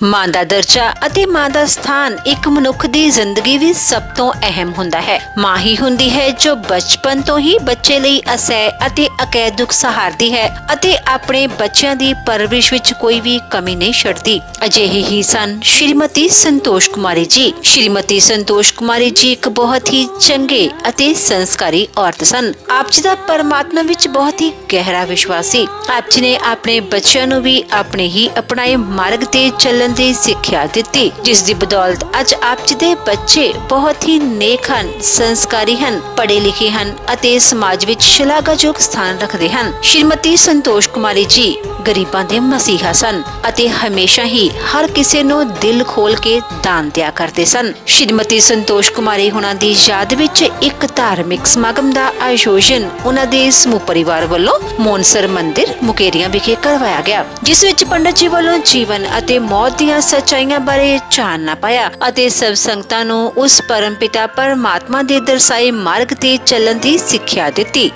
मां दा दर्जा ਅਤੇ मां दा स्थान एक मनुख दी जिंदगी विच सब तो अहम हुंदा है। मां ही हुंदी है जो बचपन तो ही बच्चे लई असह ਅਤੇ अकैद दुख सहारदी है ਅਤੇ अपने बच्चों दी परवरिश विच कोई भी कमी नहीं छड्डदी। अजिहे ही सन श्रीमती संतोष कुमारी जी। श्रीमती संतोष कुमारी जी एक बहुत ही चंगे ਅਤੇ संस्कारी औरत सन। आप जी दा परमात्मा विच बहुत ही गहरा विश्वास सी। आप जी ने अपने बच्चों नूं भी अपने ही अपनाए मार्ग ते चलन दी सिक्ख्या दित्ती, जिस दी बदौलत अज आप जी दे बच्चे बहुत ही नेक हन, संस्कारी हन, पढ़े लिखे हन ਅਤੇ समाज विच शलाघायोग स्थान रखते हैं। श्रीमती संतोष कुमारी जी गरीबां दे मसीहा सन ਅਤੇ हमेशा ही हर किसी नूं दिल खोल के दान दिया करते सन। श्रीमती संतोष कुमारी हुणां दी याद विच एक धार्मिक समागम दा आयोजन उन्हां दे समूह परिवार वल्लों मोनसर मंदिर मुकेरियां विखे करवाया गया, जिस विच पंडित जी वल्लों जीवन ਅਤੇ मौत ਦੀਆਂ सच्चाइयां बारे जानना पाया ਅਤੇ सब संगतां नूं उस परम पिता परमात्मा दे दर्शाए मार्ग ते चलन दी सिक्ख्या दित्ती।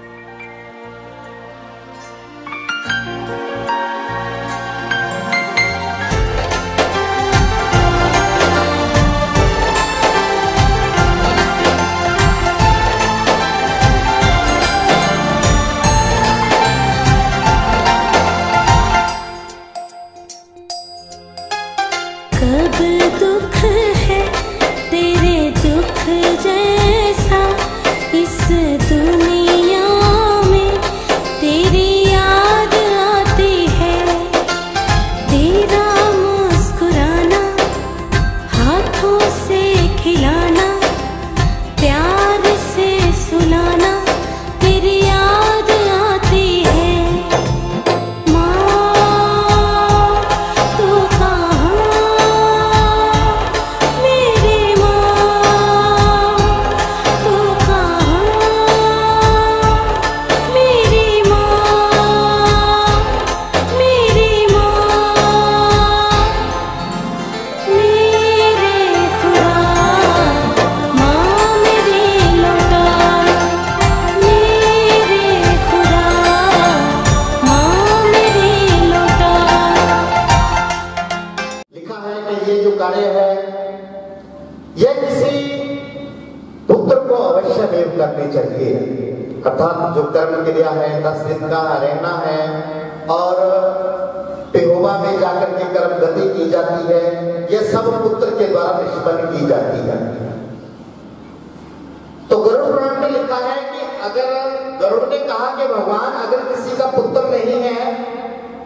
कब दुख है तेरे दुख जैसा इस दुनिया में, तेरी याद आती है, तेरा मुस्कुराना, हाथों से खिलाना, प्यार से सुलाना, तेरी याद आती है। कार्य है यह किसी पुत्र को अवश्य में करनी चाहिए, अर्थात जो कर्म क्रिया है 10 दिन का रहना है और पेहोवा में जाकर के कर्म गति की जाती है, यह सब पुत्र के द्वारा निष्पन्न की जाती है। तो गरुड़ पुराण में लिखा है कि अगर गरुड़ ने कहा कि भगवान अगर किसी का पुत्र नहीं है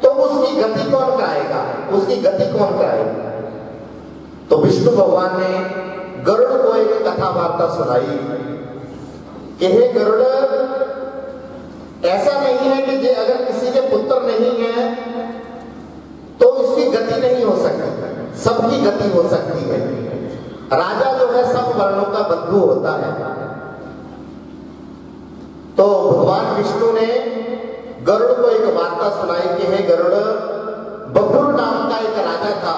तो उसकी गति कौन कराएगा, उसकी गति कौन कराएगा। तो विष्णु भगवान ने गरुड़ को एक कथा वार्ता सुनाई कि हे गरुड़, ऐसा नहीं है कि अगर किसी के पुत्र नहीं है तो उसकी गति नहीं हो सकती, सबकी गति हो सकती है। राजा जो है सब वर्णों का बंधु होता है। तो भगवान विष्णु ने गरुड़ को एक वार्ता सुनाई कि हे गरुड़, बब्बुर नाम का एक राजा था।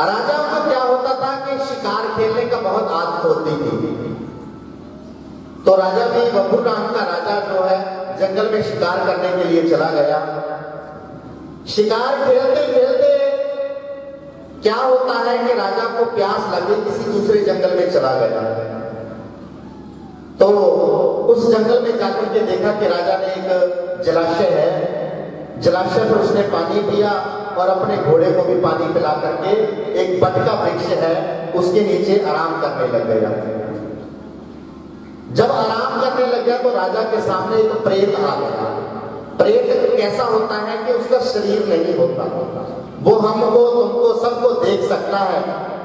राजा को क्या होता था कि शिकार खेलने का बहुत आदत होती थी। तो राजा भी बब्बू नाम का राजा जो है जंगल में शिकार करने के लिए चला गया। शिकार खेलते खेलते क्या होता है कि राजा को प्यास लगी, किसी दूसरे जंगल में चला गया। तो उस जंगल में जाकर के देखा कि राजा ने एक जलाशय है, जलाशय पर उसने पानी पिया और अपने घोड़े को भी पानी पिला करके एक बट का वृक्ष है उसके नीचे आराम करने लग गया। जब आराम करने लग गया तो राजा के सामने एक प्रेत आ गया। प्रेत कैसा होता है कि उसका शरीर नहीं होता, वो हमको तुमको सबको देख सकता है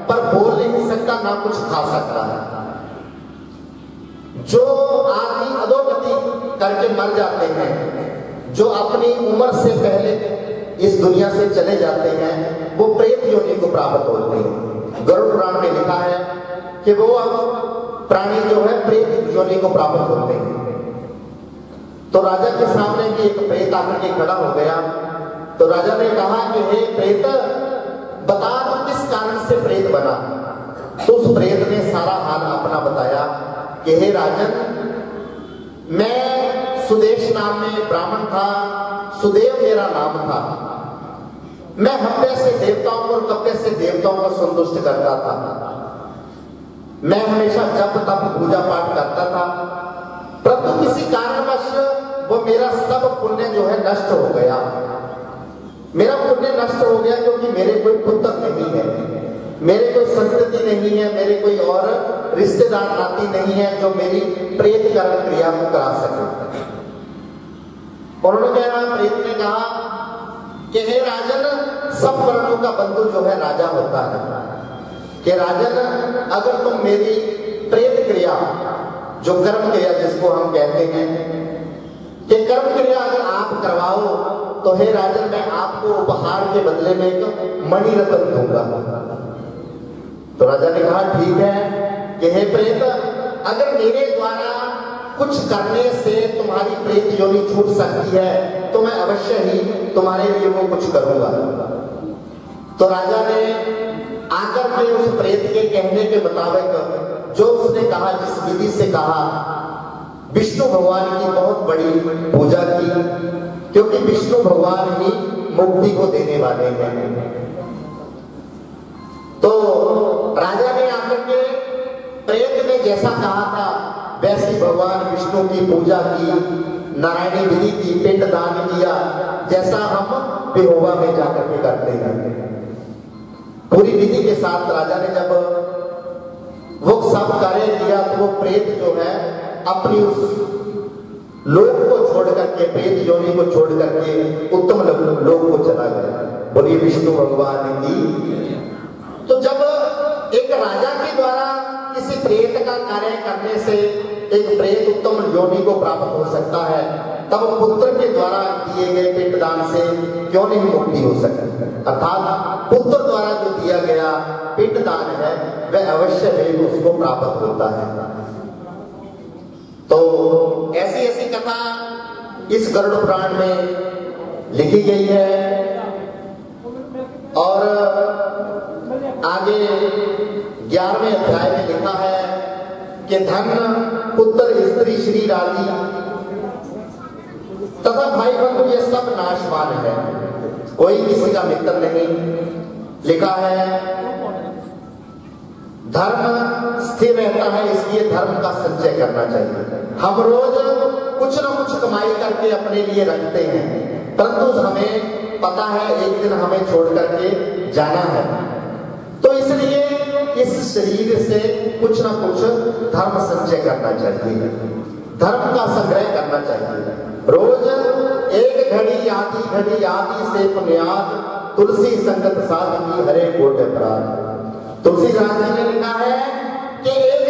पर बोल नहीं सकता, ना कुछ खा सकता है। जो आदमी अधोगति करके मर जाते हैं, जो अपनी उम्र से पहले इस दुनिया से चले जाते हैं, वो प्रेत योनि को प्राप्त होते हैं। गरुड़ पुराण में लिखा है कि वो प्राणी जो है प्रेत योनि को प्राप्त होते हैं। तो राजा के सामने भी एक प्रेत आकर के खड़ा हो गया। तो राजा ने कहा कि हे प्रेत, बता तू किस कारण से प्रेत बना। तो उस प्रेत ने सारा हाल अपना बताया कि हे राजन, मैं सुदेश नाम में ब्राह्मण था, सुदेव मेरा नाम था। मैं हव्य से देवताओं को और कव्य से देवताओं को संतुष्ट करता था। मैं हमेशा जप तप पूजा पाठ करता था, परंतु किसी कारणवश वो मेरा सब पुण्य जो है नष्ट हो गया। मेरा पुण्य नष्ट हो गया क्योंकि मेरे कोई पुत्र नहीं है, मेरे कोई संतति नहीं है, मेरे कोई और रिश्तेदार नाती नहीं है जो मेरी प्रेत कर्म क्रिया को करा सके। उन्होंने कहा, प्रेत ने कहा कि हे राजन, सब वर्णों का बंधु जो है राजा होता है, कि राजन अगर तुम मेरी प्रेत क्रिया, जो कर्म क्रिया जिसको हम कहते हैं, कि कर्म क्रिया अगर आप करवाओ तो हे राजन मैं आपको उपहार के बदले में एक मणिरत्न दूंगा। तो राजा ने कहा ठीक है कि हे प्रेत, अगर मेरे द्वारा कुछ करने से तुम्हारी प्रेत योनि छूट सकती है तो मैं अवश्य ही तुम्हारे लिए वो कुछ करूंगा। तो राजा ने आकर के उस प्रेत के कहने के मुताबिक जो उसने कहा, जिस विधि से कहा, विष्णु भगवान की बहुत बड़ी पूजा की, क्योंकि विष्णु भगवान ही मुक्ति को देने वाले हैं। तो राजा ने आकर के प्रेत ने जैसा कहा था वैसी भगवान विष्णु की पूजा की, नारायणी विधि की, पिंड दान किया, जैसा हम बेहोवा में जाकर के करते हैं। पूरी विधि के साथ राजा ने जब वो सब कार्य किया तो वो प्रेत जो है अपनी उस लोक को छोड़ करके, प्रेत योनि को छोड़ करके उत्तम लोक को चला गया। बोलिए विष्णु भगवान की। तो जब एक राजा के द्वारा किसी प्रेत का कार्य करने से एक प्रेत उत्तम योनि को प्राप्त हो सकता है, तब पुत्र के द्वारा दिए गए पिंडदान से क्यों नहीं मुक्ति हो सकती। अर्थात पुत्र द्वारा जो दिया गया पिंडदान है वह अवश्य ही उसको प्राप्त होता है। तो ऐसी ऐसी कथा इस गरुड़ पुराण में लिखी गई है। और आगे 11वें अध्याय में लिखा है कि धन पुत्र स्त्री श्री राधि तथा भाई बंधु ये सब नाशवान है, कोई किसी का मित्र नहीं। लिखा है धर्म स्थिर रहता है, इसलिए धर्म का संचय करना चाहिए। हम रोज कुछ न कुछ कमाई करके अपने लिए रखते हैं, परंतु हमें पता है एक दिन हमें छोड़ करके जाना है, तो इसलिए इस शरीर से कुछ न कुछ धर्म संचय करना चाहिए, धर्म का संग्रह करना चाहिए। रोज एक घड़ी आदि से पुण्याद, तुलसी संगत साध की हरे कोट अपराध। तुलसीदास जी ने लिखा है कि एक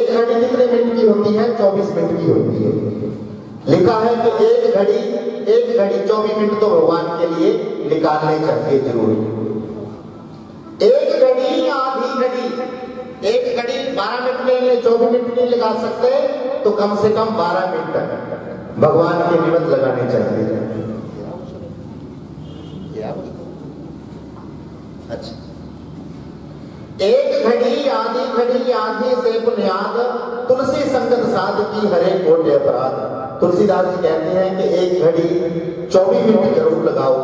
घड़ी कितने मिनट की होती है? 24 मिनट की होती है। लिखा है कि एक घड़ी 24 मिनट तो भगवान के लिए निकालने चाहिए जरूर। एक घड़ी आधी घड़ी, एक घड़ी 12 मिनट में 24 मिनट नहीं लगा सकते तो कम से कम 12 मिनट भगवान के निमित्त लगाने चाहिए। अच्छा, एक घड़ी आधी से पुण्याद, तुलसी संगत साध की हरे कोट अपराध। तुलसीदास जी कहते हैं कि एक घड़ी 24 मिनट जरूर लगाओ,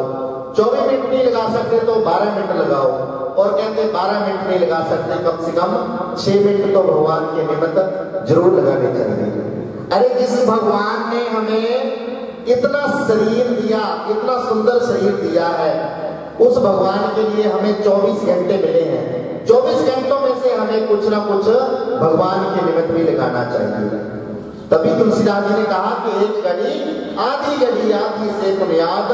24 मिनट नहीं लगा सकते तो 12 मिनट लगाओ, और कहते 12 मिनट नहीं लगा सकते कम से कम 6 मिनट तो भगवान के निमित्त जरूर लगाने चाहिए। अरे जिस भगवान ने हमें इतना शरीर दिया, इतना सुंदर शरीर दिया है, उस भगवान के लिए हमें 24 घंटे मिले हैं। 24 घंटों में से हमें कुछ ना कुछ भगवान के निमित्त भी लगाना चाहिए। तभी तुलसीदास जी ने कहा कि एक घड़ी आधी से पुण्याद,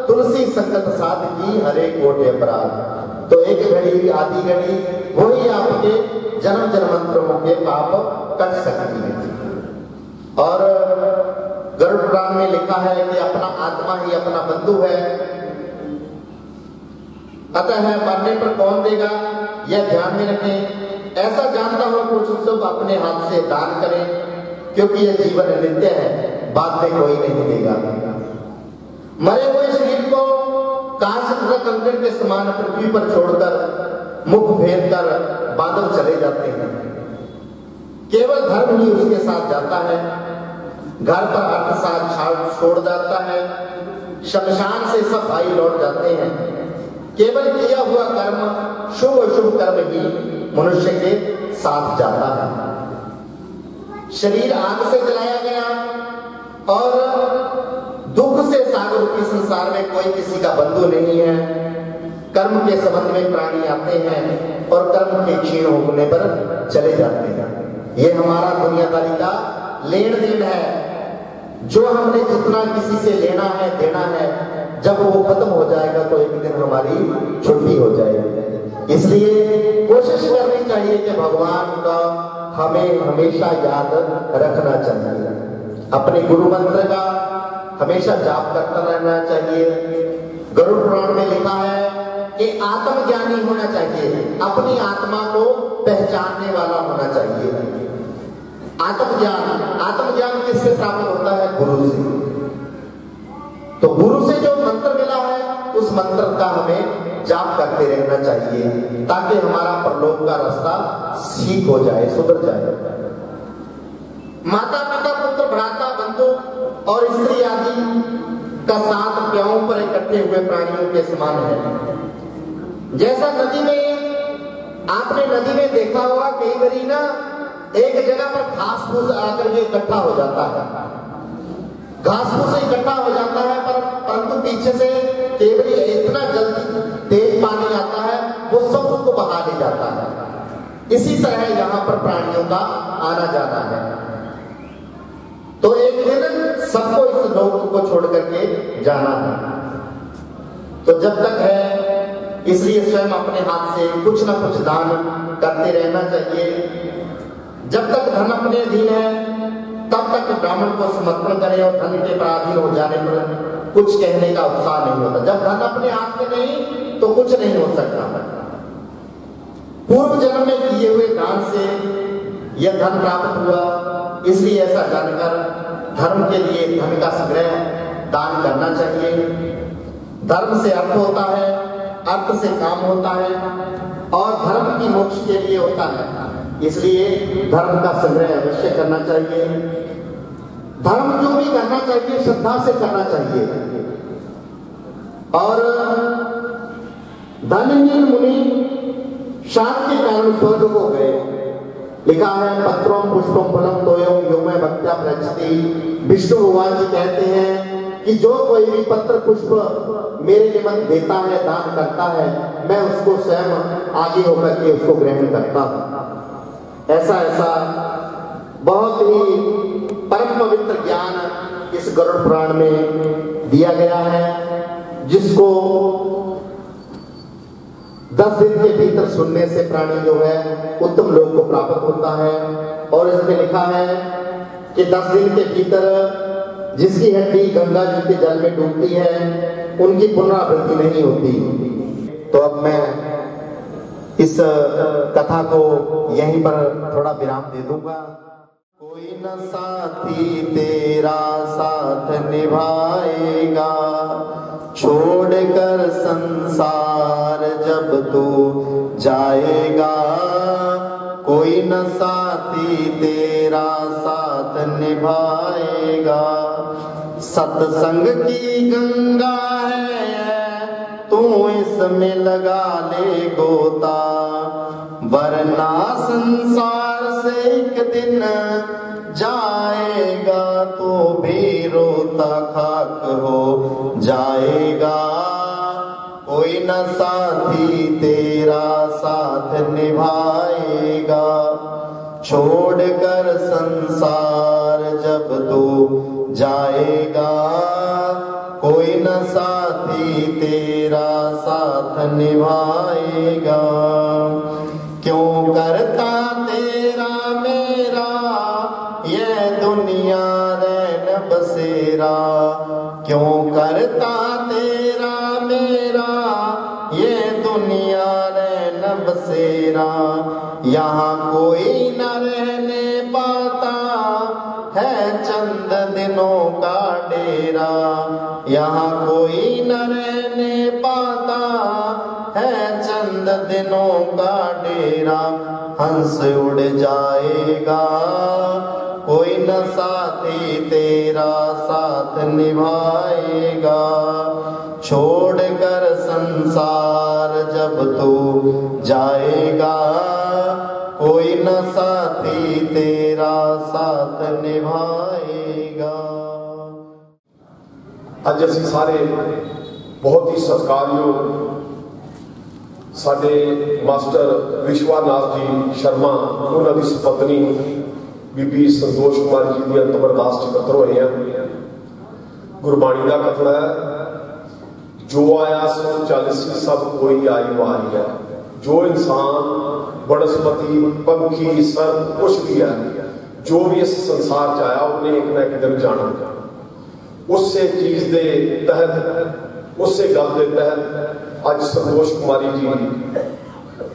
तुलसी संगत साध की हरे कोट अपराध। तो एक घड़ी आधी घड़ी वही आपके जन्म जन्मांतरों के पाप कट सकती है। और गरुड़ पुराण में लिखा है कि अपना आत्मा ही अपना बंधु है, अतः मरने पर कौन देगा यह ध्यान में रखें। ऐसा जानता हो कुछ सब अपने हाथ से दान करें, क्योंकि यह जीवन नित्य है, बाद में कोई नहीं देगा। मरे हुए शरीर को कांच तथा कंकड़ के समान पृथ्वी पर छोड़कर मुख फेर कर बादल चले जाते हैं। केवल धर्म ही उसके साथ जाता है, घर पर अर्थशास्त्र छोड़ जाता है, शमशान से सब भाई लौट जाते हैं। केवल किया हुआ कर्म, शुभ अशुभ कर्म ही मनुष्य के साथ जाता है। शरीर आग से जलाया गया और दुख से सागर रूपी संसार में कोई किसी का बंधु नहीं है। कर्म के संबंध में प्राणी आते हैं और कर्म के क्षीण होने पर चले जाते हैं। ये हमारा दुनियादारी का लेन देन है। जो हमने जितना किसी से लेना है, देना है, जब वो खत्म हो जाएगा तो एक दिन हमारी छुट्टी हो जाएगी। इसलिए कोशिश करनी चाहिए कि भगवान का हमें हमेशा याद रखना चाहिए। अपने गुरु मंत्र का हमेशा जाप करता रहना चाहिए। गरुड़ पुराण में लिखा है कि आत्मज्ञानी होना चाहिए, अपनी आत्मा को पहचानने वाला होना चाहिए। आत्मज्ञान किससे प्राप्त होता है? गुरु से। तो गुरु से जो मंत्र मिला है उस मंत्र का हमें जाप करते रहना चाहिए ताकि हमारा परलोक का रास्ता ठीक हो जाए, सुधर जाए। माता पिता पुत्र भ्राता बंधु और स्त्री आदि का साथ प्याओं पर इकट्ठे हुए प्राणियों के समान है। जैसा नदी में, आपने नदी में देखा होगा कई बारी ना एक जगह पर घास फूस आकर के इकट्ठा हो जाता है, घास फूस इकट्ठा हो जाता है, परंतु पीछे से केवल इतना जल्दी तेज पानी आता है वो सब उसको बहा ले जाता है। इसी तरह यहाँ पर प्राणियों का आना जाना है। तो एक दिन सबको इस लोक को छोड़ करके जाना है। तो जब तक है इसलिए स्वयं अपने हाथ से कुछ ना कुछ दान करते रहना चाहिए। जब तक धन अपने अधीन है तब तक ब्राह्मण को समर्पण करें और धन के पराधीन हो जाने पर कुछ कहने का उत्साह नहीं होता। जब धन अपने हाथ में नहीं तो कुछ नहीं हो सकता। पूर्व जन्म में किए हुए दान से यह धन प्राप्त हुआ, इसलिए ऐसा जानकर धर्म के लिए धन का संग्रह दान करना चाहिए। धर्म से अर्थ होता है, अर्थ से काम होता है और धर्म की मोक्ष के लिए होता है। इसलिए धर्म का संग्रह अवश्य करना चाहिए। धर्म जो भी करना चाहिए श्रद्धा से करना चाहिए। और धनहीन मुनि शांत के कारण स्वर्ग को गए। लिखा है पत्रों पुष्पम फलम तोयम यो में भक्त्या प्रचति। विष्णु भगवान जी कहते हैं कि जो कोई भी पत्र पुष्प मेरे निमित्त देता है, दान करता है, मैं उसको स्वयं आगे होकर के उसको ग्रहण करता हूं। ऐसा बहुत ही परम पवित्र ज्ञान इस गरुड़ पुराण में दिया गया है, जिसको 10 दिन के भीतर सुनने से प्राणी जो है उत्तम लोक को प्राप्त होता है। और इसमें लिखा है कि 10 दिन के भीतर जिसकी हड्डी गंगा जी के जल में डूबती है उनकी पुनरावृत्ति नहीं होती। तो अब मैं इस कथा को यहीं पर थोड़ा विराम दे दूंगा। कोई न साथी तेरा साथ निभाएगा, छोड़कर संसार जब तू जाएगा। कोई न साथी तेरा साथ निभाएगा। सत्संग की गंगा है तू इसमें लगा ले गोता, वरना संसार से एक दिन जाएगा तो भी रोता खाक हो जाएगा। कोई न साथी तेरा साथ निभाएगा, छोड़कर संसार जब तू जाएगा। कोई न साथी तेरा साथ निभाएगा। क्यों करता तेरा मेरा ये दुनिया रैन बसेरा। क्यों करता तेरा मेरा ये दुनिया रैन बसेरा। यहाँ कोई न रहने पाता है चंद दिनों का डेरा। यहाँ कोई न रहने पाता है चंद दिनों का डेरा। हंस उड़ जाएगा कोई न साथी तेरा साथ निभाएगा। छोड़ कर संसार जब तू जाएगा, कोई न साथी तेरा साथ निभाएगा। अज असीं सारे बहुत ही सत्कारयोग साडे मास्टर विश्वानाथ जी शर्मा, उन्होंने सपत्नी बीबी संतोष कुमारी जी की अंतिम अरदास च इकट्ठे होए हैं। गुरबाणी का कथन है, जो आया सो चालीसी सब कोई आई वारी है। जो इंसान वनस्पति पंखी सर्प कुछ भी है, जो भी इस संसार च आया उन्हें एक ना एक दिन जाना। उसे चीज के तहत, उसे गल के तहत अज संतोष कुमारी जी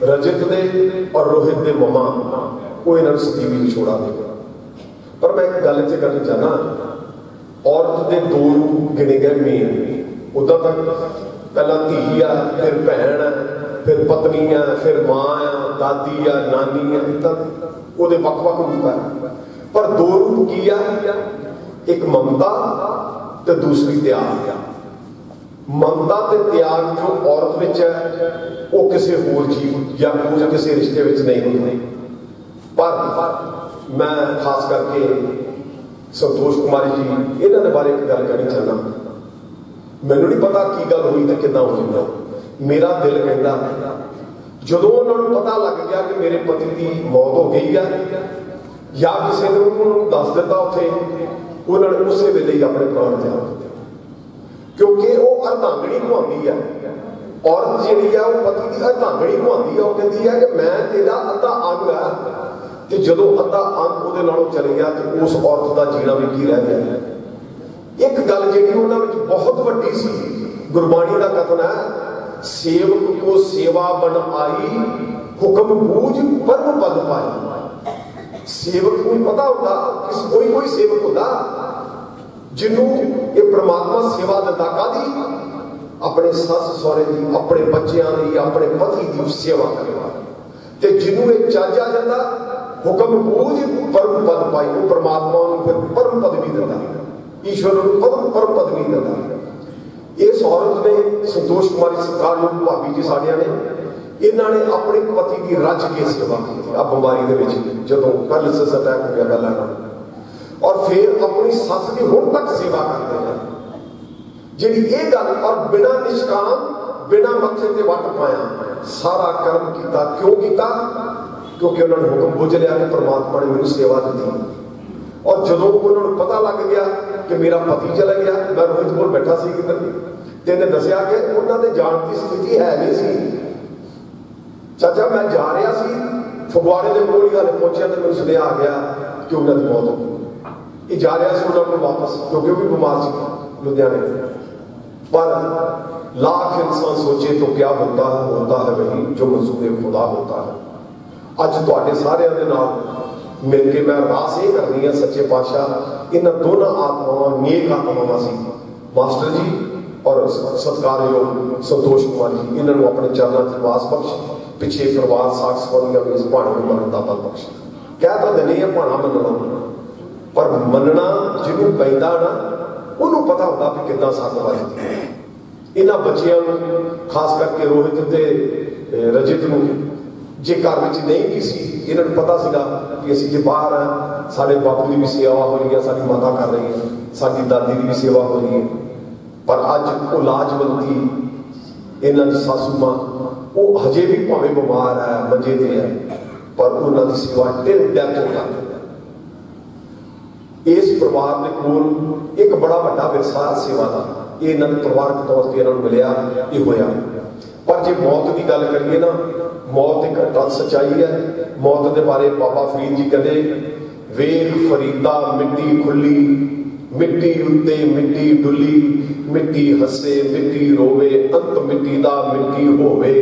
रजत दे और रोहित दे ममा वो इन्होंने सतीवी विछोड़ा देगा। पर मैं एक गल इत्थे करनी चाहना, औरत के दो रूप गिने गए मेन। उदा तक पहला धी आ, फिर भैन है, फिर पत्नी है, फिर मां है, दादी है, नानी है, वो वख-वख रूप है। पर दो रूप की आ, एक ममता तो दूसरी त्याग। ममता ते त्याग जो औरत विच है वो किसी होर जीव या कोई किसी रिश्ते विच नहीं होते। पर मैं खास करके संतोष कुमारी जी इन्होंने बारे एक गल कहनी चाहना। मैनू नहीं पता की गल हुई तो कितना होगी। मेरा दिल कहता जो उन्होंने पता लग गया कि मेरे पति की मौत हो गई है या किसी ने उन्होंने दस दिता, उसे उन्होंने उस वेले ही अपने प्राण त्याग दिते। क्योंकि वो अर्धांगनी निभाती है, औरत जी है वो पति की अर्धांगनी निभाती है। वो कहती है कि मैं तेरा अद्धा अंग है, तो जो अद्धा अंग वो नालों चले गया तो उस औरत का जीना भी की रह गया। एक गल जी उन्होंने बहुत वड्डी सी, गुरबाणी का कथन है, सेवक को सेवा बन आई, हुक्म बूझ परम पद पाई। सेवक को पता होता, कोई सेवक होता जिन्हों ये परमात्मा सेवा दिता कादी, अपने सस सहुरे की, अपने बच्चों की, अपने पति की सेवा करवा। ते जिन्हों ये चज आ जाता, हुक्म बूझ परम पद पाई, वो परमात्मा फिर परम पद भी दिता, ईश्वर परम पद भी दिता। इस औरत ने संतोष कुमारी सरकार भाभी जी साड़िया ने इन्होंने अपने पति की रज के सेवा की। अब बीमारी के जो पैरालिसिस अटैक हो गया पहला, और फिर अपनी सस की हुण तक सेवा करते हैं। जी ये गल, और बिना निष्काम बिना मत्थे ते वट पाया सारा कर्म किया। क्यों किया? क्योंकि उन्होंने हुक्म बुझ लिया कि परमात्मा ने मेरी सेवा दी। और जो उन्होंने पता लग गया कि मेरा पति चला गया, मैं रोहित को बैठा सी किधर, तो इन्हें दसिया कि उन्होंने जान की स्थिति है नहीं सी। चाचा मैं जा रहा सी, फगवाड़े के कोल ही हाले पहुंचा तो मैं सुनिया आ गया कि उन्होंने मौत हो गई। जा रहा से उन्होंने वापस, क्योंकि वो भी बीमार सी लुधियाने। पर लाख इंसान सोचे तो क्या होता है वही जो मंजूर खुदा होता है। अज तुहाडे सारिਆਂ ਦੇ ਨਾਲ मिल के मैं अरदास ये करनी है, सच्चे पातशाह इन दोनों आत्मावां नेक आत्मावां सी मास्टर जी और सत्कारयोग संतोष कुमार जी, इन्होंने अपने चरणों च निवास बख्श, पिछे परिवार साख संबंधियों में इस भाणे को मनन दा बल बख्श। कह तो दिने है भाणा मनना, पर मनना जिन्होंने पैदा ना उन्होंने पता होता भी कितना सत वजदी। इन्होंने बच्चों खास करके रोहित के रजित को जे घर में नहीं भी सी, इन्होंने पता सीगा कि असीं जे बाहर हैं, साडे बापू की भी सेवा हो रही है, साडी माता कर रही है, साडी दादी की भी सेवा हो रही है। पर अज वो लाजवंती इन्हों की सासू मां वो हजे भी भावें बीमार है, मंजे ते है, पर उन्होंने सेवा टिल डेथ हो जाती है। इस परिवार के कोल एक बड़ा वड्डा विरसा सेवा का, ये इन्होंने परिवारक तौर पर इन्होंने मिलिया, ये होया। पर जो मौत की गल करिए ना, मौत एक अटल सच्चाई है। मौत के बारे बाबा फरीद जी कहते, वेख फरीदा मिट्टी खुली, मिट्टी उत्ते मिट्टी डुली, मिट्टी हसे मिट्टी रोवे, अंत मिट्टी दा मिट्टी होवे।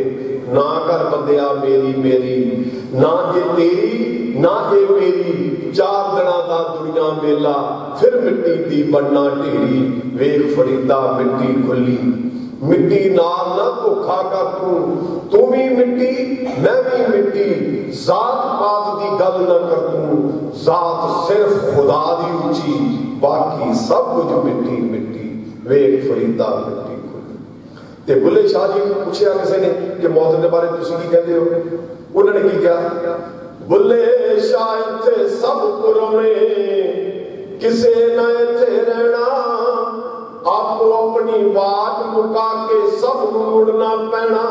ना कर बंदिया मेरी मेरी, ना ये तेरी ना ये मेरी, चार दिना दा दुनिया मेला, फिर मिट्टी दी बनना ढेरी, वेख फरीदा मिट्टी खुली। मिट्टी नाल ना धोखा कर तू भी मिट्टी मैं भी मिट्टी, जात पात दी गल ना कर तू, जात सिर्फ खुदा दी ऊंची, बाकी सब कुछ मिट्टी मिट्टी, वेख फरीदा मिट्टी खुद। ते बुल्ले शाह जी को पूछा किसी ने कि मौत के बारे तुसीं की कहते हो, उन्होंने की कहा, बुल्ले शाह इत्थे सब पुरने किसे न इत्थे रहना, आपको अपनी बात मुका के सब मुड़ना पैना।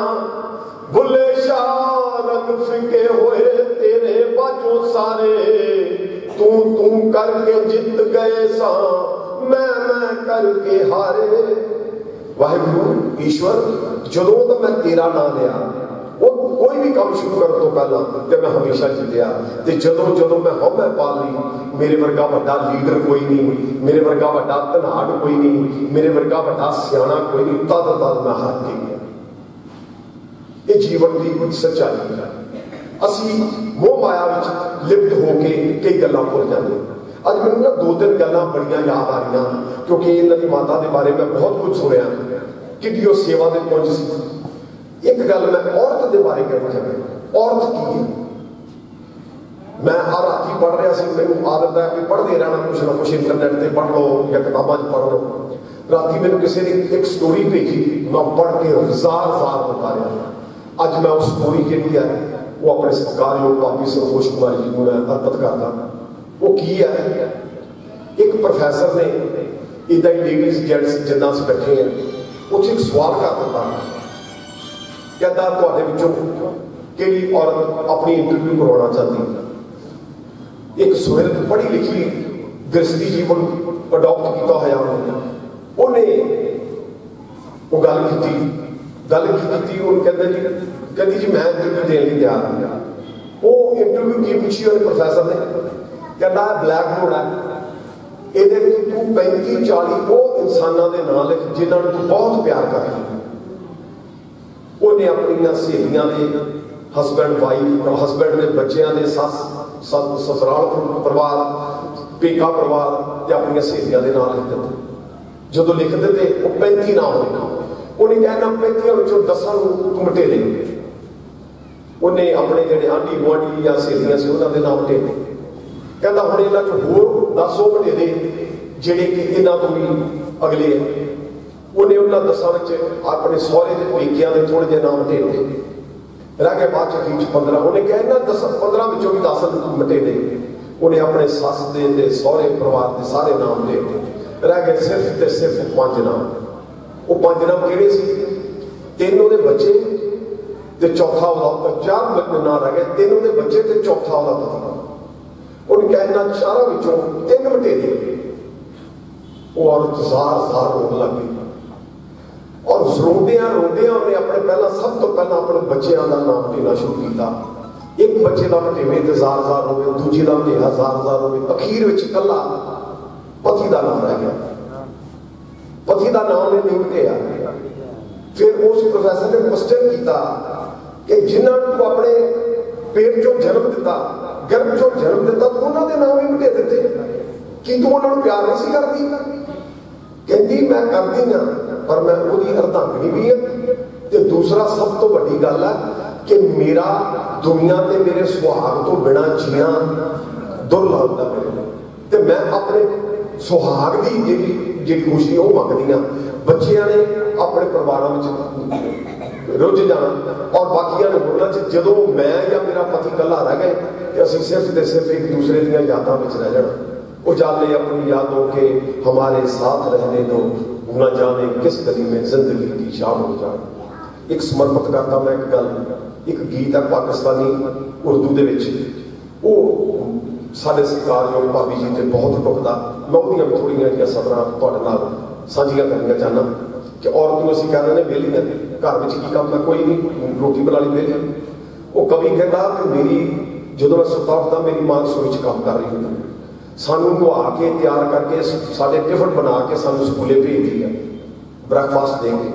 बुल्ले शाह रंग फिके होए तेरे बाजों सारे, तू करके जित गए सा मैं करके हारे। वाहिगुरू ईश्वर जदों तो मैं तेरा नाम लिया, वो कोई भी काम शुरू करने तो पहला ते मैं हमेशा जितया, ते जदों मैं हौं मैं पाल ली, मेरे वर्गा वड्डा लीडर कोई नहीं, मेरे वर्गा वड्डा धनाड़ कोई नहीं, मेरे वर्गा वड्डा सियाणा कोई नहीं, तद मैं हार के गया। ये जीवन की सच्चाई है। असी मोह माया विच लिप्त होके कई गल्लां भुल जाते। अज मैनूं ना 2-3 गल्लां बड़ियां याद आ रही, क्योंकि इन्हां दी माता के बारे में बहुत कुछ सुनिया कि वो सेवा दे पुंज सी। एक गल मैं औरत के बारे कहना चाहता, औरत की है। मैं हर राती पढ़ रहा सी, मैनूं आदत है कि पढ़ते रहना, कुछ ना कुछ इंटरनेट से पढ़ लो या किताबां पढ़ लो। राती मैनूं किसी ने एक स्टोरी भेजी, मैं पढ़ के जार बता रहा। अज मैं उस स्टोरी जी है वो अपने सत्कारयोग भाभी संतोष कुमार जी को मैं अर्पित करता। वो की है, एक प्रोफैसर ने इदा ही लेडीज जेंट्स जिदा अस बैठे हैं उत्थे एक सवाल कर दिता, कहता तुहाडे विचों किहड़ी औरत अपनी इंटरव्यू करवाना चाहती। एक सुहिरद पढ़ी लिखी गृहस्थी जीवन अडॉप्ट किया होया उन्हें वो गल की कहती जी मैं इंटरव्यू देने लई तैयार हूँ। वो इंटरव्यू की पूछी उन्हें प्रोफैसर ने, कहता ब्लैक बोर्ड है, ये तू 35-40 वो इंसानों के नाम लिख जिन्होंने तू बहुत प्यार कर रही। उन्हें अपन सहेलियां के हसबैंड वाइफ, हसबैंड के बच्चों के ससुराल परिवार, पेका परिवार, अपन सहेलियां के नाम लिख दिते। जो लिख दिते वो 35 नाम होने, उन्हें कहना 35 10 तू मटेरे। उन्हें अपने जोड़े आंढी गुआढ़ी या सहेलियां से उन्होंने नाम मटेरे। कहता हम इन्हों होर 10 मटेरे जेडे कि इन्हों तो भी अगले है। उन्हें उन्होंने 10 अपने सहुरे के पेकिया के थोड़े जे नाम मटेरे, रह गए बाद अखीर 15। उन्हें कहा इन्होंने 15 भी 10 मटेरे। उन्हें अपने सस के सहुरे परिवार के सारे नाम मटेरे, रह गए सिर्फ ते सिर्फ 5 नाम। वो 5 नाम किहड़े सी? 3 ਉਹਦੇ बच्चे ते चौथा 4 नाम रह गए, 3 ਉਹਦੇ बच्चे ते चौथा ਉਹਦਾ पति। उन्हें कहना 4 ਵਿੱਚੋਂ 3 मटेरे। वो औरत जार रोन लग गई और रोंदियां उन्हें अपने पहला सब तो पहला अपने बच्चों का नाम लेना शुरू किया। एक बच्चे का मटेवे तो जार रोवे, दूजे का मटेवा जार रोवे, अखीर में कला पति का नाम रह गया। पति का नाम ने नहीं मटेया। फिर उस प्रोफैसर ने क्वेश्चन किया कि जिन्होंने तू अपने पेट चो जन्म दिता, गर्भ चो जन्म दिता, तो उन्होंने नाम ही मटे दिते कि तू उन्होंने प्यार नहीं करती? कहती मैं करती हाँ, पर मैं वही अर्धांगिनी भी है। तो दूसरा सब तो बड़ी गल है कि मेरा दुनिया के मेरे सुहाग तो बिना जीना दुर्लभ है। तो मैं अपने सुहाग की जी खुशी वो मंगती हाँ। बच्चिया ने अपने परिवारों में रुझ जाना और बाकिया ने बोलना जो मैं या मेरा पति कला रह गए तो असं सिर्फ एक दूसरे दी यादों में रह जाना। उजाले अपनी यादों के हमारे साथ रहने दो, न जाने किस गली में जिंदगी की शाम हो जाए। एक समर्पित करता मैं एक गल, एक गीत है पाकिस्तानी उर्दू दे विच, वो साडे सत्कारयोग भाभी जी से बहुत टुकदा। मैं उहदियां थोड़ियां जिहियां सदरां तुहाडे नाल साझियां करना चाहना कि औरत नूं असीं कहते हैं वेली घर में की काम है, कोई नहीं, रोटी बना ली वेली। वो कवि कहता कि मेरी जो मैं सुता उठता मेरी मां रसोई च काम कर रही होती, सानू नहा के तैयार करके साढ़े टिफिन बना के सानू स्कूले भेजती है, ब्रेकफास्ट देंगे।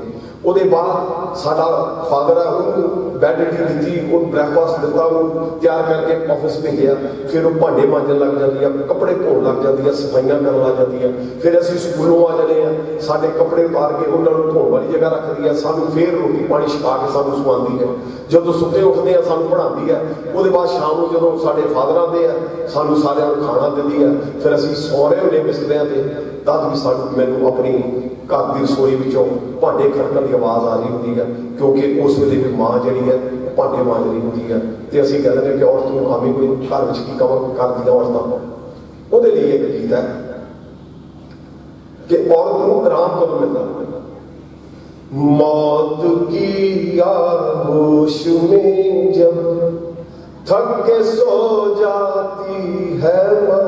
ਉਹਦੇ ਬਾਅਦ ਸਾਡਾ ਫਾਦਰ ਆ ਉਹਨੂੰ ਬੈੱਡ ਟੀ ਦਿੱਤੀ, ਉਹਨੂੰ ਬ੍ਰੈਕਫਾਸਟ ਦਿੱਤਾ, ਉਹਨੂੰ ਤਿਆਰ ਕਰਕੇ ਆਫਿਸ ਭੇਜਿਆ। ਫਿਰ ਉਹ ਭਾਂਡੇ ਮਾਂਜਣ ਲੱਗ ਜਾਂਦੀ ਆ, ਕੱਪੜੇ ਧੋਣ ਲੱਗ ਜਾਂਦੀ ਆ, ਸਫਾਈਆਂ ਕਰਨ ਲੱਗ ਜਾਂਦੀ ਆ। ਫਿਰ ਅਸੀਂ ਸਕੂਲੋਂ ਆ ਜਾਂਦੇ ਆ, ਸਾਡੇ ਕੱਪੜੇ ਉਤਾਰ ਕੇ ਉਹਨਾਂ ਨੂੰ ਧੋਣ ਵਾਲੀ ਜਗ੍ਹਾ ਰੱਖਦੀ ਆ, ਸਾਨੂੰ ਫਿਰ ਰੋਟੀ ਪਾਣੀ ਛਕਾ ਕੇ ਸਾਨੂੰ ਸੁਆਉਂਦੀ ਹੈ। ਜਦੋਂ ਸੁੱਤੇ ਉੱਠਦੇ ਆ ਸਾਨੂੰ ਪੜ੍ਹਾਉਂਦੀ ਆ। ਉਹਦੇ ਬਾਅਦ ਸ਼ਾਮ ਨੂੰ ਜਦੋਂ ਸਾਡੇ ਫਾਦਰ ਆਉਂਦੇ ਆ ਸਾਨੂੰ ਸਾਰਿਆਂ ਨੂੰ ਖਾਣਾ ਦਿੰਦੀ ਆ। ਫਿਰ ਅਸੀਂ ਸੌ ਰਹੇ ਹੁੰਦੇ ਬਿਸਤਰਿਆਂ 'ਤੇ, ਤਦ ਵੀ ਮੈਨੂੰ ਆਪਣੀ ਘਰ ਦੀ ਰਸੋਈ ਵਿੱਚੋਂ ਭਾਂਡੇ ਖੜਕਣ ਦੀ ਆਵਾਜ਼ ਆ ਰਹੀ ਹੁੰਦੀ ਹੈ, ਕਿਉਂਕਿ ਉਸ ਵੇਲੇ ਵੀ ਮਾਂ ਜਿਹੜੀ ਹੈ ਭਾਂਡੇ ਮਾਂਜ ਰਹੀ ਹੁੰਦੀ ਹੈ। ਤੇ ਅਸੀਂ ਕਹਿੰਦੇ ਹਾਂ ਕਿ ਔਰਤ ਨੂੰ ਆਵੇਂ ਕੋਈ ਘਰ ਵਿੱਚ ਕੀ ਕੰਮ ਕਰਦੀਆਂ ਔਰਤਾਂ। ਉਹਦੇ ਲਈ ਇੱਕ ਗੀਤ ਹੈ कि औरत को आराम कब मिलता, मौत की आगोश में जब थक के सो जाती है माँ,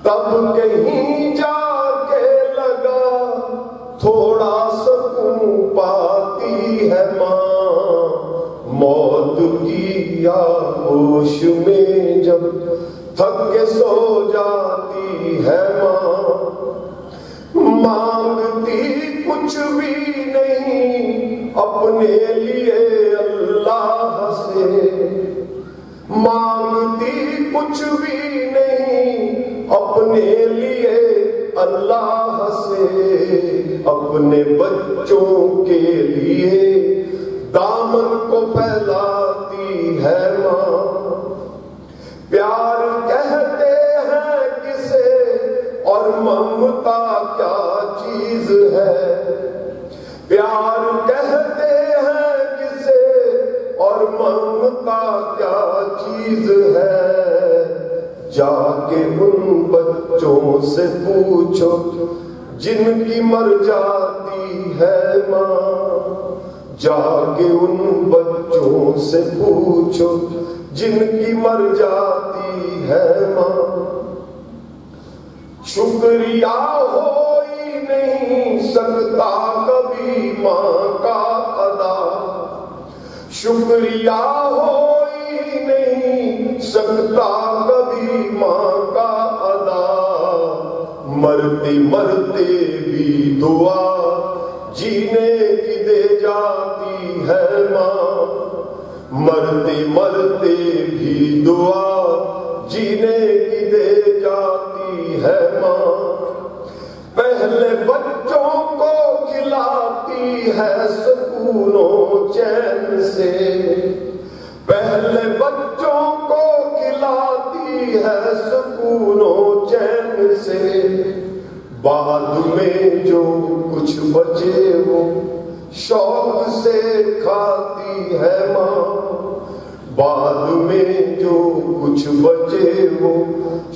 तब कहीं जाके लगा थोड़ा सुकून पाती है माँ। मौत की आगोश में जब थक के सो जाती है माँ, मांगती कुछ भी नहीं अपने लिए अल्लाह से, मांगती कुछ भी नहीं अपने लिए अल्लाह से, अपने बच्चों के लिए दामन को फैलाती है माँ। प्यार कहते हैं किसे और ममता क्या चीज है, प्यार कहते हैं किसे और ममता क्या चीज है। जाके उन बच्चों से पूछो जिनकी मर जाती है माँ, जाके उन बच्चों से पूछो जिनकी मर जाती है माँ। शुक्रिया हो ही नहीं सकता कभी माँ का अदा, शुक्रिया हो ही नहीं सकता कभी माँ का अदा। मरते मरते भी दुआ जीने की दे जाती है माँ, मरते मरते भी दुआ जीने की दे जाती है माँ। पहले बच्चों को खिलाती है सुकूनों चैन से, पहले बच्चों को खिलाती है सुकूनों चैन से, बाद में जो कुछ बचे वो शौक से खाती है माँ, बाद में जो कुछ बचे वो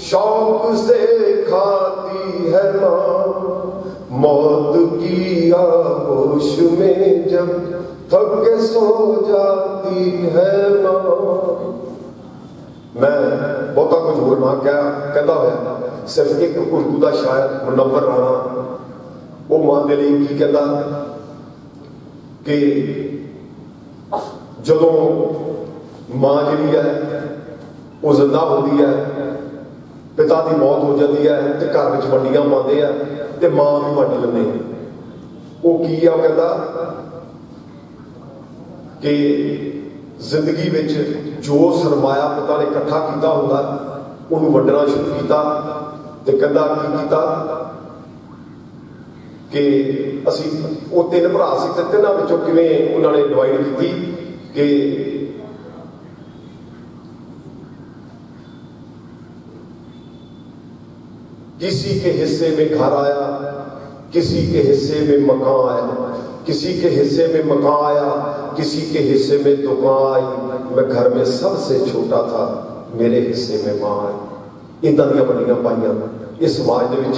शौक से खाती है माँ। मौत की आगोश में जब थक के सो जाती है माँ। मैं बहुता कुछ होर ना कहता होया, सिर्फ एक उर्दू का शायर मुनव्वर राणा वो मां दे लई की कहता कि जदों मां जी है वो जिंदा होती है, पिता की मौत हो जाती है तो घर में वंडियां पाते हैं तो मां भी वंड लेंदे। वो की है कहता कि जिंदगी में जो सरमाया पिता ने इकट्ठा किया होंदा उन्होंने वंडना शुरू किया। तो कहता की किया कि असी वो तीन भरा से ते तिन्हां विचों किवें उन्होंने डिवाइड की कि किसी के हिस्से में घर आया, किसी के हिस्से में मकान आया, किसी के हिस्से में मकान आया, किसी के हिस्से में दुकान आई, मैं घर में सबसे छोटा था, मेरे हिस्से में मां आई। इदां दियां बड़ियां पाइयां इस समाज दे विच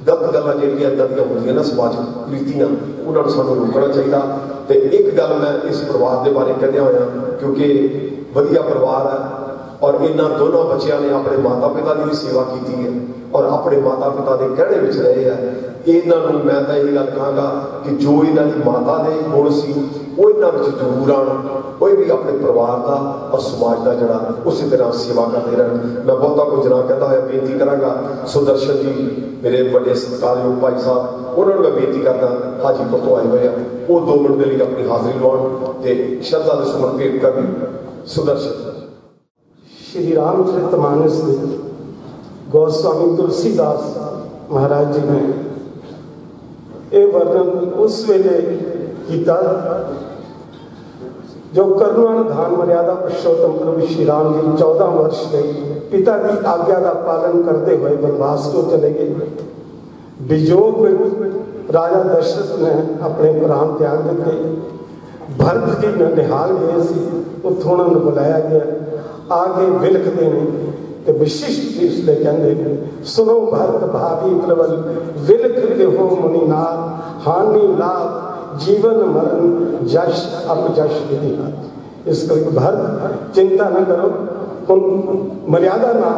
गलत गल्लां जिहड़ियां इदां दियां होंदियां ना समाज रीतियां, उन्हां नूं सानूं रोकना चाहिए। तो एक गल मैं इस परिवार के बारे कहदे होया, क्योंकि वधिया परिवार है और इन्हां दोनों बच्चों ने अपने माता पिता की भी सेवा की है और अपने माता पिता के कहने में रहे हैं। इन्हों मैं तो यही गल कहांगा कि जो इन्हों की माता के गुण सी वो इन्हों जरूर आन, कोई भी अपने परिवार का और समाज का जड़ा उसी तरह सेवा करते रहन। मैं बहुता कुछ ना कहता हुआ बेनती कराँगा सुदर्शन जी मेरे बड़े सत्कारयोग भाई साहब, उन्होंने मैं बेनती करता हाजीपुर तो आए हुए हैं, वो 2 मिनट के लिए अपनी हाजिरी लाउन तो श्रद्धा के सुमन भेंट कर। सुदर्शन श्री रामचरितमानस गोस्वामी तुलसीदास महाराज जी ने यह वर्णन उस वेले किया जो करुणाधान मर्यादा पुरुषोत्तम प्रभु श्री राम जी 14 वर्ष गए पिता की आज्ञा का पालन करते हुए वनवास को चले गए। विजोग में राजा दशरथ ने अपने प्राण त्याग दिए। भरत जी ने निहाल गए सी, उत्थों उन्होंने बुलाया गया, आगे विलखते हैं तो विशिष्ट इसलिए कहते सुनो भरत भावी प्रबल विलख हो मुनिनाथ हानि लाभ जीवन मरण जश अपजश विधि। इस करके भरत चिंता न करो, मर्यादा ना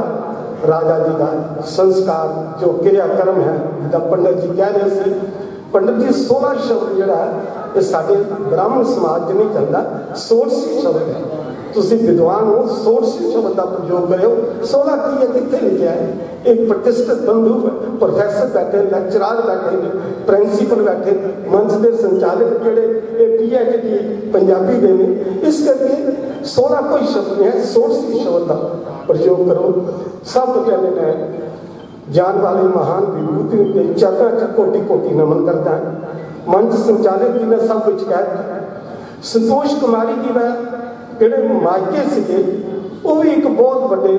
राजा जी का संस्कार जो क्रियाक्रम है जब पंडित जी कह रहे थे, पंडित जी 16 शब्द जोड़ा ये साढ़े ब्राह्मण समाज नहीं चलता, 16 शब्द है। तुसी विद्वान हो 16 शब्द का प्रयोग करो, 16 की है कितने लिखा है। एक प्रतिष्ठित बंधु प्रोफेसर बैठे, लेक्चरार बैठे, प्रिंसीपल बैठे, मंच के संचालक जोड़े PhD पंजाबी देने, इस करके 16 कोई शब्द नहीं है, 16 शब्द का प्रयोग करो। सब कहने में जान वाले महान विभूति के चरणों च कोटि कोटि नमन करता है। मंच संचालक जी ने सब कुछ कह। संतोष कुमारी जी ने ਜਿਹੜੇ ਮਾਇਕੇ ਸੀਗੇ ਉਹ ਵੀ ਇੱਕ ਬਹੁਤ ਵੱਡੇ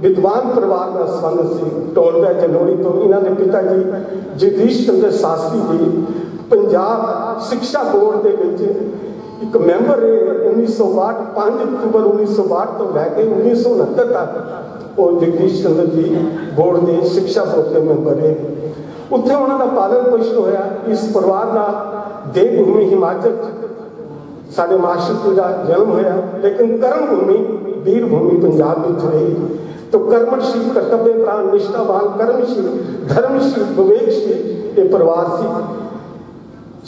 ਵਿਦਵਾਨ ਪਰਿਵਾਰ ਦਾ ਸੰਬੰਧ ਸੀ। ਟੋਲਵਾ ਜਨੋੜੀ ਤੋਂ ਇਹਨਾਂ ਦੇ ਪਿਤਾ ਜੀ ਜਗਦੀਸ਼ ਚੰਦਰ ਸ਼ਾਸਤਰੀ ਜੀ ਪੰਜਾਬ ਸਿੱਖਿਆ ਬੋਰਡ ਦੇ ਵਿੱਚ ਇੱਕ ਮੈਂਬਰ ਰਹੇ 1962 5 ਅਕਤੂਬਰ 1962 ਤੋਂ ਲੈ ਕੇ 1969 ਤੱਕ ਉਹ ਜਗਦੀਸ਼ ਚੰਦਰ ਜੀ ਬੋਰਡ ਦੇ ਸਿੱਖਿਆ ਬੋਰਡ ਦੇ ਮੈਂਬਰ ਰਹੇ। ਉੱਥੇ ਉਹਨਾਂ ਦਾ ਪਾਲਣ ਪੋਸ਼ਣ ਹੋਇਆ। ਇਸ ਪਰਿਵਾਰ ਦਾ ਦੇਵ ਭੂਮੀ ਹਿਮਾਚਲ साढ़े मास्टर का जन्म होया, लेकिन कर्म भूमि वीर भूमि पंजाब में रही। तो कर्मशील कर्तव्य प्राण निष्ठावान कर्मशील धर्मशील विवेकशील ये परिवार सी।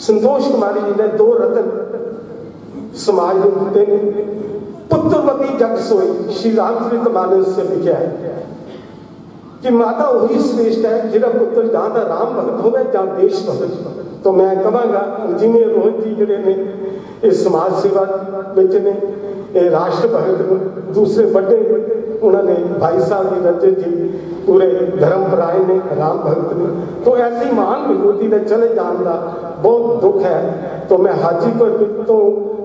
संतोष कुमारी जी ने 2 रतन समाज में दिते ने। पुत्रवती जग सोई श्री रामचरितमानस से लिखा है कि माता वही श्रेष्ठ है जिहदा पुत्र जहां दा राम भगत होवे जहां देश भगत। तो मैं कहांगा इंजीनियर रोहित जी जिहड़े ने इस समाज सेवा विच ने, राष्ट्र भगत ने, दूसरे बड़े उन्होंने भाई साहब जी रंजन जी पूरे धर्मपरायण ने, राम भगत ने। तो ऐसी महान विभूति के चले जाने का बहुत दुख है। तो मैं हाजीपुर तो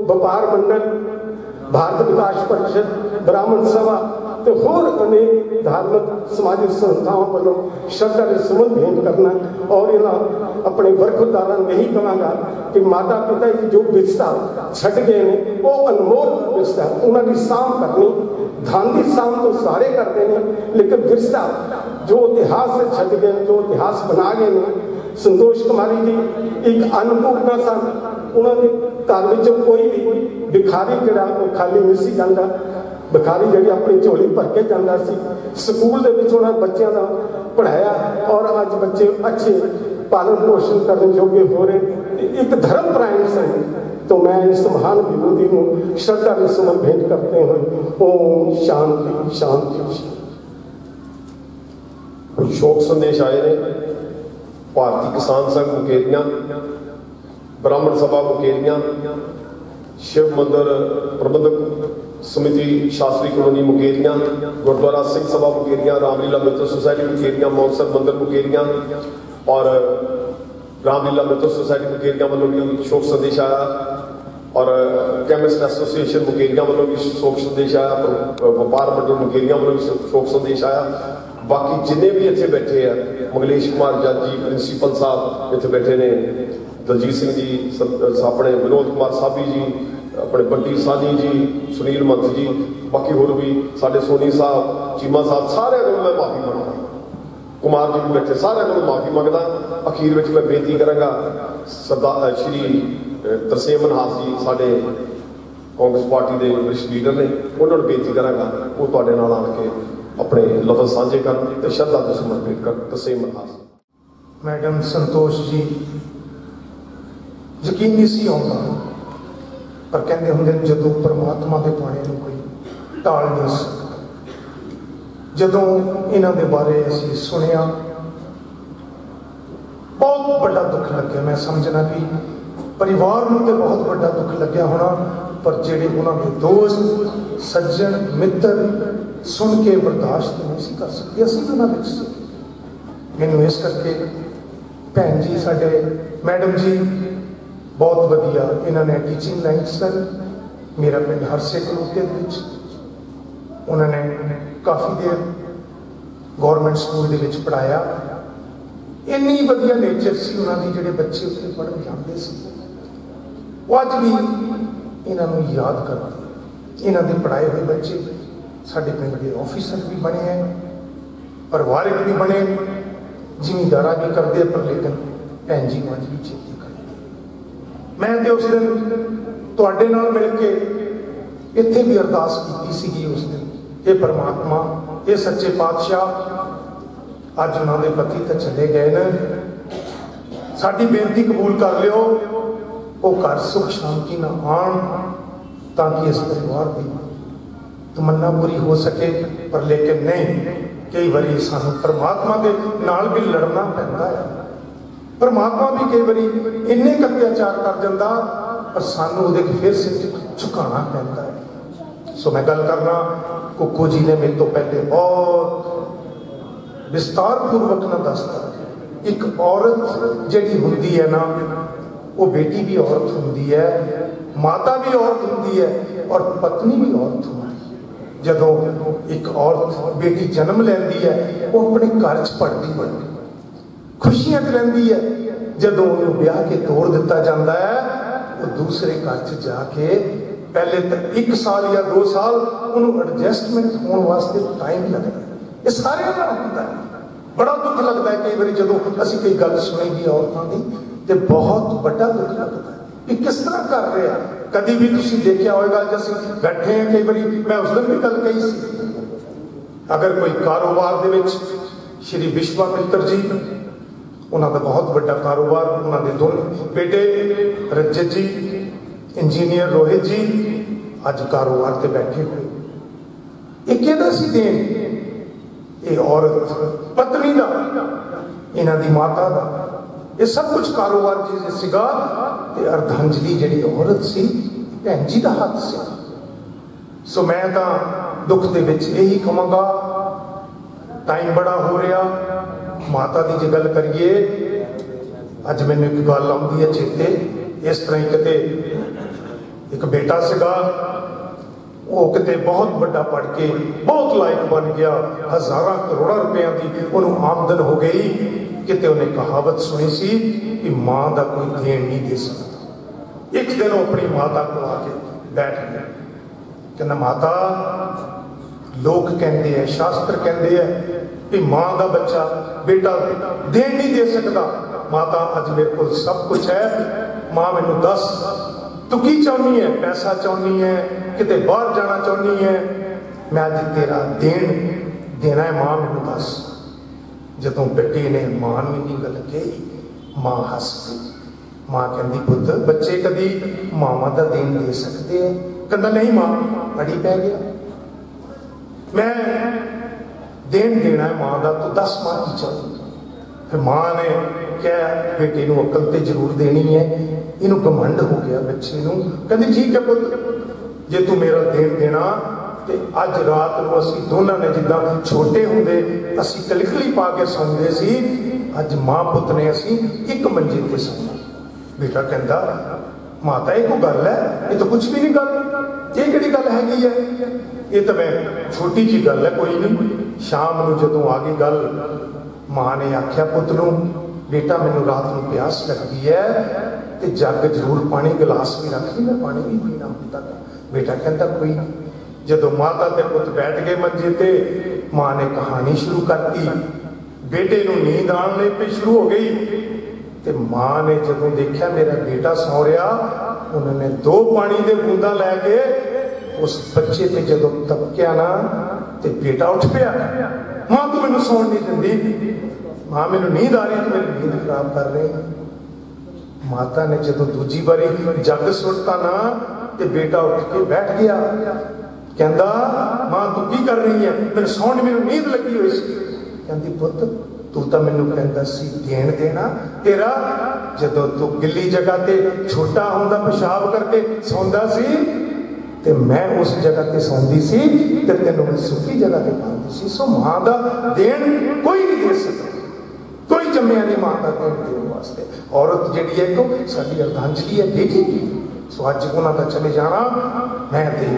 व्यापार मंडल भारत विकास परिषद ब्राह्मण सभा तो होर अनेक धार्मिक समाजिक संस्थाओं वालों श्रद्धा के सुमन भेंट करना और इन्हें अपने बरखुरदारा नहीं कहांगा कि माता पिता की जो विरसा छट गए हैं वो अनमोल विरसा उन्होंने साम करनी। धन की साम तो सारे करते हैं, लेकिन विरसा जो इतिहास से छट गए, जो इतिहास बना गए हैं। संतोष कुमारी जी एक अन्नपूर्णा सन, उन्होंने घर में कोई भी भिखारी जरा खाली नहीं सी जाता। भिखारी जी अपनी झोली भर के जाता सी। स्कूल के उन्होंने बच्चों का पढ़ाया और अज बच्चे अच्छे पालन पोषण करने योग्य हो रहे, एक धर्मपरायण सन। तो मैं इस महान विभूति को श्रद्धा के सुमन भेंट करते हुए ओम शांति शांति। शोक संदेश आए ने भारतीय किसान संघ मुकेरियां, ब्राह्मण सभा मुकेरियां, शिव मंदिर प्रबंधक समिति शास्त्री कॉलोनी मुकेरियां, गुरुद्वारा सिंह सभा मुकेरियां, रामलीला मित्र सोसाइटी मुकेरियां, मौसर मंदिर मुकेरियां और रामलीला मित्र सोसाइटी मुकेरियां वालों भी शोक संदेश आया और केमिस्ट एसोसिएशन मुकेरियां वालों भी शोक संदेश आया, व्यापार मंडल मुकेरियां वालों भी शोक संदेश आया। बाकी जिन्हें भी इतने बैठे हैं, मंगलेश कुमार जज जी प्रिंसीपल साहब इतने बैठे ने, दलजीत सिंह जी अपने, विनोद कुमार साबी जी अपने, बंटी सानी जी, सुनील मंत जी, बाकी होर भी साढ़े सोनी साहब, चीमा साहब, सारे को मैं माफी मांगता। कुमार जी भी बैठे, सारे को माफी मांगता। अखीर में मैं बेनती करांगा सरदार श्री तरसेम मनहास जी साढ़े कांग्रेस पार्टी के वरिष्ठ लीडर ने, उन्होंने बेनती करांगा वो तुहाडे नाल आके अपने लफज साझे कर श्रद्धा को समर्पित कर। तरसेम मनहास। मैडम संतोष जी यकीन नहीं सी आउंदा, पर कहते होंगे जदों परमात्मा के पाने को कोई टाल नहीं सकता। जदों इन्हां दे बारे असीं सुनिया बहुत बड़ा दुख लग्या। मैं समझना कि परिवार में तो बहुत बड़ा दुख लग्या होना, पर जेडे उन्होंने दोस्त सज्जन मित्र सुन के बर्दाश्त नहीं सी कर सकते, असीं भी उन्हां विच सी। मैनूं इस करके भैन जी साडे मैडम जी बहुत वधिया इन्होंने टीचिंग लाइन सर, मेरा पिंड हरसे कलोते विच उन्होंने काफ़ी देर गौरमेंट स्कूल दे विच पढ़ाया। इन्नी वधिया नेचर सी उन्होंने, जिहड़े बच्चे उत्थे पढ़न जाते सी वो अज भी इन्हों याद करते। इन्हों के पढ़ाए हुए बच्चे साडे पिंड के ऑफिसर भी बने हैं, परिवारिक भी बने, जिमींदारा भी करते, पर लेकिन भैन जी अज भी चेते करते। मैं तो उस दिन तुहाडे नाल मिल के इत्थे भी अरदास की सी उस दिन, ये परमात्मा ये सच्चे पातशाह अज उन्होंने पति तो चले गए न, साडी बेनती कबूल कर लियो, वो घर सुख शांति ना आन, ताकि इस परिवार की तमन्ना पूरी हो सके। पर लेकिन नहीं, कई बारी सानू परमात्मा के नाल भी लड़ना पैंदा है। परमात्मा भी कई बारी इन्ने अत्याचार कर जाता, पर सानू उहदे फिर सिर झुकाना पैंदा है। सो मैं गल करना, कुक्कू जी ने मेरे तो पहले बहुत विस्तार पूर्वक ना दसता, एक औरत जिहड़ी हुंदी है ना, वो बेटी भी औरत हुंदी है, माता भी औरत हुंदी है, और पत्नी भी औरत हुंदी है। जदों एक औरत बेटी जन्म लैंदी है, वो अपने घर च पढ़दी है, खुशियां च रहिंदी है। जदों उन्हें ब्याह के तोड़ दिता जाता है, वो दूसरे घर च जाके पहले तो 1 साल या 2 साल उन्होंने एडजस्टमेंट होने वास्ते टाइम लगता है। ये सारे नाल होंदा है। बड़ा दुख लगता है कई बार जदों असीं कोई गल सुनी औरतों की, तो बहुत बड़ा दुख लगता है कि किस तरह कर रहे हैं। कभी भी तुसीं देखिया होगा, जैसे बैठे हैं कई बार, मैं उस दिन भी गल कही सी, अगर कोई कारोबार दे विच श्री विश्वामित्र जी, उन्होंने बहुत बड़ा कारोबार, उन्होंने दोनों बेटे रजत जी इंजीनियर रोहित जी अज कारोबार से बैठे हुए, एक कहता सी देन ये औरत पत्नी का, इन्हां दी माता का, ये सब कुछ कारोबार जी सीगा, ते अर्धांजलि जिहड़ी औरत सी भैन जी का हाथ से। सो मैं तो दुख दे विच यही कहांगा, टाइम बड़ा हो रहा, माता की जो गल करिए, अज मैनूं एक गल आउंदी है चेते, इस तरह ही किते एक बेटा सीगा, वो किते बहुत बड़ा पढ़ के बहुत लायक बन गया, हज़ारां करोड़ां रुपया की उन्होंने आमदन हो गई। किते उन्हें कहावत सुनी सी कि मां का कोई देन नहीं दे सकता। एक दिन वो अपनी माता को आके बैठ गया, कहना माता, लोग कहते हैं, शास्त्र कहते हैं कि मां का बच्चा बेटा देन नहीं दे सकता। माता अज मेरे को सब कुछ है, मां मैनू दस तू की चाहनी है, पैसा चाहनी है, किते बाहर जाना चाहनी है, मैं अज तेरा देन देना है, मां मैनू दस। जदों बेटे ने मां की गल कही, मां हस पई। मां कहती पुत्र, बच्चे कभी मावा का देन दे सकते हैं? कहता नहीं मां, अड़ी पै गया, मैं देन देना है मां का, तो दस मां की चाहिए। फिर मां ने क्या बेटे को अकल तो जरूर देनी है, इनू घमंड हो गया बच्चे को। कहती ठीक है पुत्र, जे तू मेरा देन देना तो अज रात को असी दोनों ने जिदा छोटे होंदे असी कलिकली पा के सौंदे सी, अज मां पुत ने असी एक मंजे ते सौना। बेटा कहता माता ये कोई गल है? ये तो कुछ भी नहीं गल, ये किहड़ी गल हैगी है? ये तो मैं छोटी जी गल है, कोई नहीं। शाम को जदों आ गई गल, मां ने आख्या पुत नूं, बेटा मैनू रात को प्यास लगती है, तो जग जरूर पानी गिलास भी रख ली, मैं पानी भी पीना होता। बेटा कहता कोई नहीं। जदों माता ते पुत बैठ गए मंजे ते, मां ने कहानी शुरू कर दी, बेटे नूं नींद आने लग पई, शुरू हो गई। ते मां ने जदों देखा मेरा बेटा सौ रहा, उन्होंने 2 पानी दे बूंदा लैके उस बच्चे पे जदों तपकिया ना, ते बेटा उठ पिया। मां तो मैनूं सौण नहीं दिंदी, मां मैनू नींद आ रही, मेरी नींद खराब कर रही। माता ने जो दूजी बारी जग सुटता ना तो बेटा उठ के बैठ गया, कहता मां तू की कर रही है, मेरे सौण मैनू नींद लगी हुई सी। कहती पुत तू तो मैनू कहता सी देन देना तेरा, जदों तू गिली जगह ते छोटा होंदा पेशाब करके सौंदा सी ते मैं उस जगह ते सौंदी सी ते तेनू मैं सुखी जगह ते पांदी सी। सो मां दा देन कोई नहीं दे सकता, कोई जम्मिया नहीं मां का देन देने वास्ते। औरत जिहड़ी है तो साडी अर्धांजलि है बेटी। सो अज उन्हां दा चले जाना, मैं ते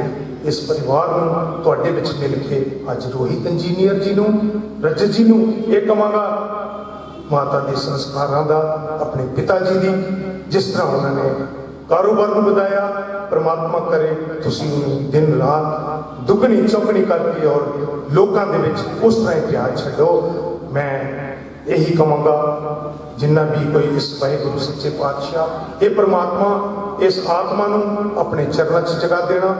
इस परिवार नूं तुहाडे विच मिल के अज रोहित इंजीनियर जी नूं, रजत जी नूं ये कहांगा माता के संस्कारां दा, अपने पिता जी दी जिस तरह उन्होंने कारोबार को बताया, परमात्मा करे तुसीं दिन रात दुगनी चौगनी करके और लोगों के विच उस तरह प्यार छड्डो। मैं यही कहूँगा जिन्ना भी कोई इस वाहिगुरु सच्चे पातशाह ये परमात्मा इस आत्मा नूं अपने चरणों च जगा देना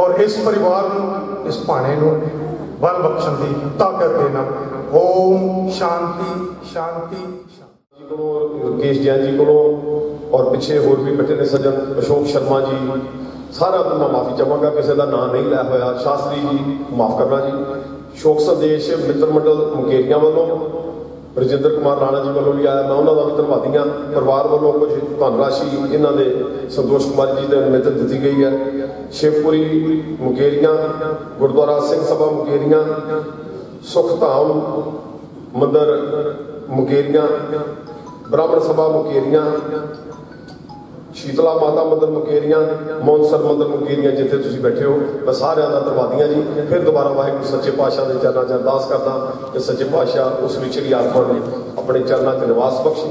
और इस परिवार नूं, इस भाणे नूं बल बख्शण की ताकत देना। ओम शांति शांति। मुकेश जैन जी को और पिछे होर भी बैठे ने सज्जन अशोक शर्मा जी, सारा तो मैं माफी चाहूँगा किसी का नाम नहीं लिया होया। शास्त्री जी माफ करना जी। शोक संदेश मित्र मंडल मुकेरिया वालों रजिंदर कुमार राणा जी वालों भी आया, मैं उन्होंने भी धन्यवादी हाँ। परिवार वालों कुछ धनराशि इन्होंने संतोष कुमार जी ने मित्र दी गई है। शिवपुरी मुकेरिया, गुरुद्वारा सिंह सभा मुकेरिया, सुखधाम मंदिर मुकेरिया, ब्राह्मण सभा मुकेरिया, शीतला माता मंदिर मुकेरिया, मौनसर मंदिर मुकेरिया, जिथे तुम बैठे हो मैं सारिਆਂ ਦਾ ਧੰਨਵਾਦੀਆਂ जी। फिर दोबारा वाहिगुरू सच्चे पातशाह के चरणों च अरदास करदा कि सच्चे पातशाह उस विछड़ी आत्मा ने अपने चरणों च निवास बख्शी,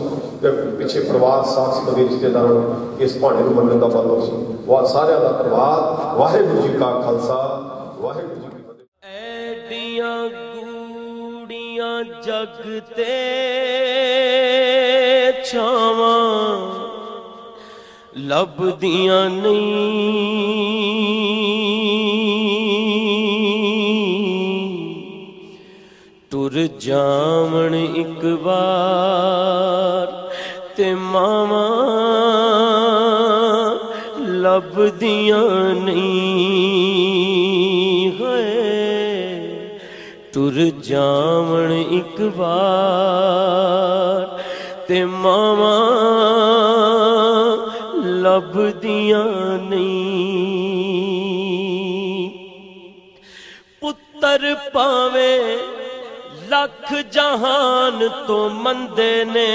पिछे परिवार साथ संबंधी रिश्तेदारों इस भाणे को मनण का बल बख्शी। वह सारिਆਂ ਦਾ धन्यवाद। वाहिगुरू जी का खालसा, वाहिगुरू जी की फतेह। ऐडियां गूड़ियां जग ते छावां लभदियां नहीं, टुर जावण एक बार ते मावा लभदियां नहीं है, टुर जावण एक बार ते मावा लभदियां नहीं। पुत्तर पावे लख जहान तो मंदे ने,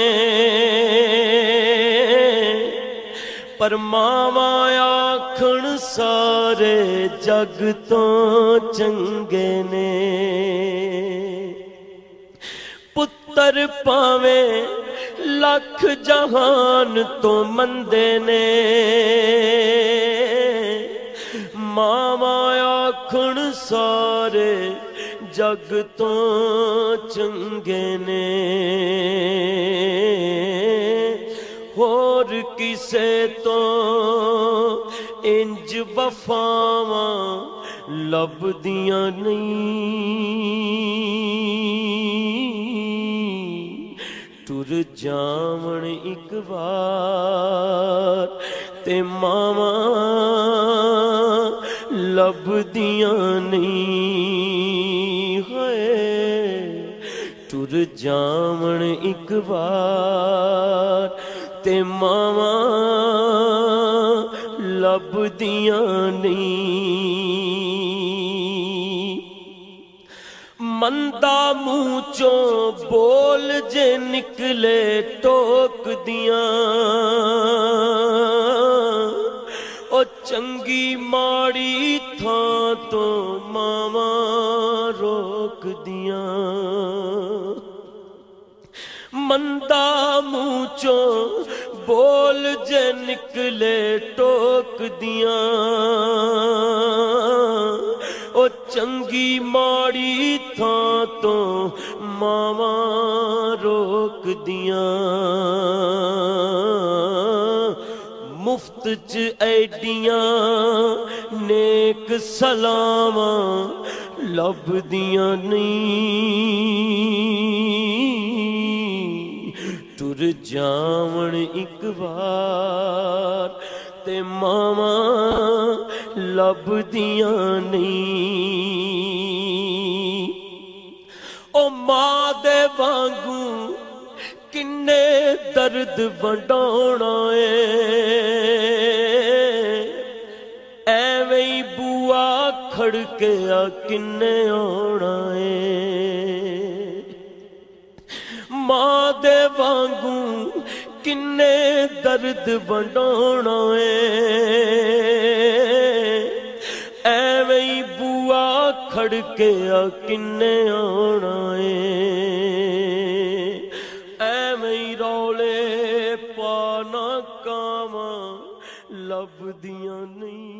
पर मावा आखण सारे जग तो चंगे ने। पुत्तर पावे लख जहान तो मंदे ने, मावा आखण सारे जग तो चंगे ने। होर किसे तो इंज वफावां लभदियां नहीं, टुर जावण एक बार ते मावा लभदियां नहीं है, टुर जावण एक बार ते मावा लभदियां नहीं। मंदा मुँह चो बोल जे निकले टोक दियां, ओ चंगी माड़ी थां तो मावा रोक दियां। मंदा मुँह चो बोल जे निकले टोक दियां, ओ चंगी माड़ी थां तो मावा रोक दियां। मुफ्त च ऐडियां नेक सलावां लभदियां नहीं, तुर जावण एक बार ते मावा लभदियां नहीं। ओ मां दे वांगू किन्ने दर्द वंडाउणा एवें ही बुआ खड़किया किन्ने आउणा मां दे वांगू किन्ने दर्द वंडाउणा एवें ही बुआ खड़किया किन्ने आउणा एवें ही रौले पाना कावां लभदियां नहीं।